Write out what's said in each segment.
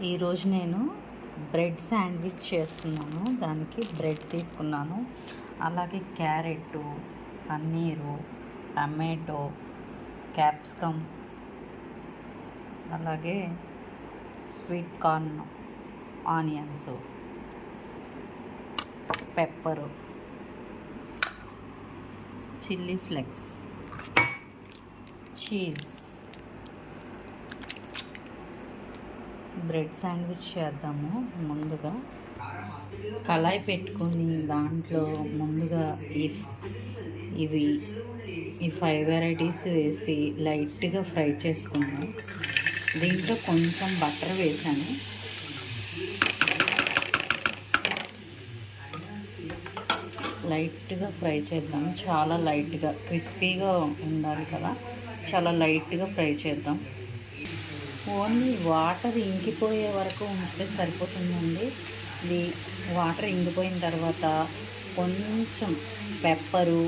ఈరోజు నేను bread sandwich చేస్తున్నాను. దానికి బ్రెడ్ తీసుకున్నాను, అలాగే క్యారెట్, పన్నీరు, టమాటో, క్యాప్సికమ్, అలాగే sweet corn, onions, pepper, chilli flakes, cheese. Bread sandwich చేద్దాము. ముందుగా కళాయి పెట్టుకొని దాంట్లో ముందుగా ఇవి ఈ 5 వెరైటీస్ వేసి లైట్గా ఫ్రై చేసుకున్నాను. దీంట్లో కొంచెం బటర్ వేసాను. లైట్గా ఫ్రై చేద్దాం. చాలా లైట్గా క్రిస్పీగా ఉండాలి కదా, చాలా లైట్గా ఫ్రై చేద్దాం. ఓన్లీ వాటర్ ఇంకిపోయే వరకు ఉంచితే సరిపోతుందండి. ఇది వాటర్ ఇంకిపోయిన తర్వాత కొంచెం పెప్పరు,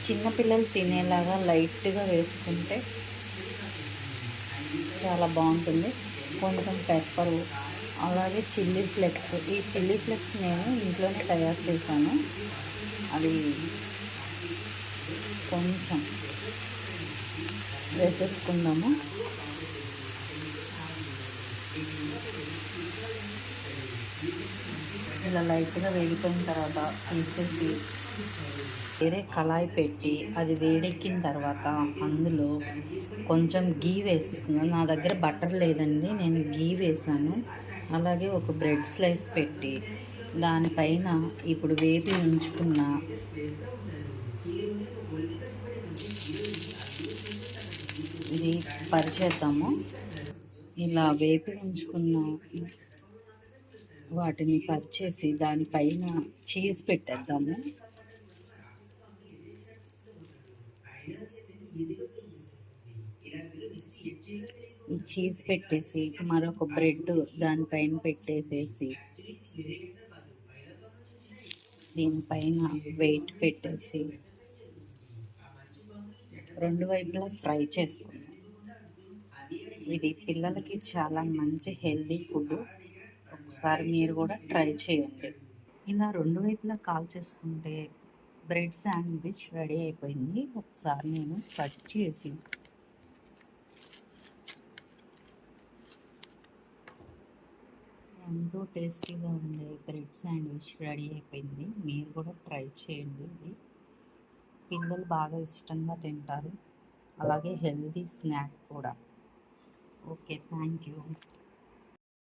చిన్నపిల్లలు తినేలాగా లైట్గా వేసుకుంటే చాలా బాగుంటుంది. కొంచెం పెప్పరు, అలాగే చిల్లీ ఫ్లేక్స్. ఈ చిల్లీ ఫ్లేక్స్ నేను ఇంట్లోనే తయారు చేశాను. అది కొంచెం వేసేసుకుందాము. ఇలా లైట్గా వేగిపోయిన తర్వాత తీసేసి వేరే కళాయి పెట్టి అది వేడెక్కిన తర్వాత అందులో కొంచెం గీ వేసేస్తున్నాను. నా దగ్గర బటర్ లేదండి, నేను గీ వేసాను. అలాగే ఒక బ్రెడ్ స్లైస్ పెట్టి దానిపైన ఇప్పుడు వేపి ఉంచుకున్న ఇది పరిచేద్దాము. ఇలా వేపి ఉంచుకున్న వాటిని పరిచేసి దానిపైన చీజ్ పెట్టేద్దాము. ఈ చీజ్ పెట్టేసి మరొక బ్రెడ్ దానిపైన పెట్టేసేసి దీనిపైన వెయిట్ పెట్టేసి రెండు వైపులా ఫ్రై చేసుకున్నాం. ఇది పిల్లలకి చాలా మంచి హెల్దీ ఫుడ్. ఒకసారి మీరు కూడా ట్రై చేయండి. ఇలా రెండు వైపులా కాల్ చేసుకుంటే బ్రెడ్ శాండ్విచ్ రెడీ అయిపోయింది. ఒకసారి నేను కట్ చేసి ఎంతో టేస్టీగా ఉండే బ్రెడ్ శాండ్విచ్ రెడీ అయిపోయింది. మీరు కూడా ట్రై చేయండి. ఇది పిల్లలు బాగా ఇష్టంగా తింటారు, అలాగే హెల్దీ స్నాక్ కూడా. Okay, thank you.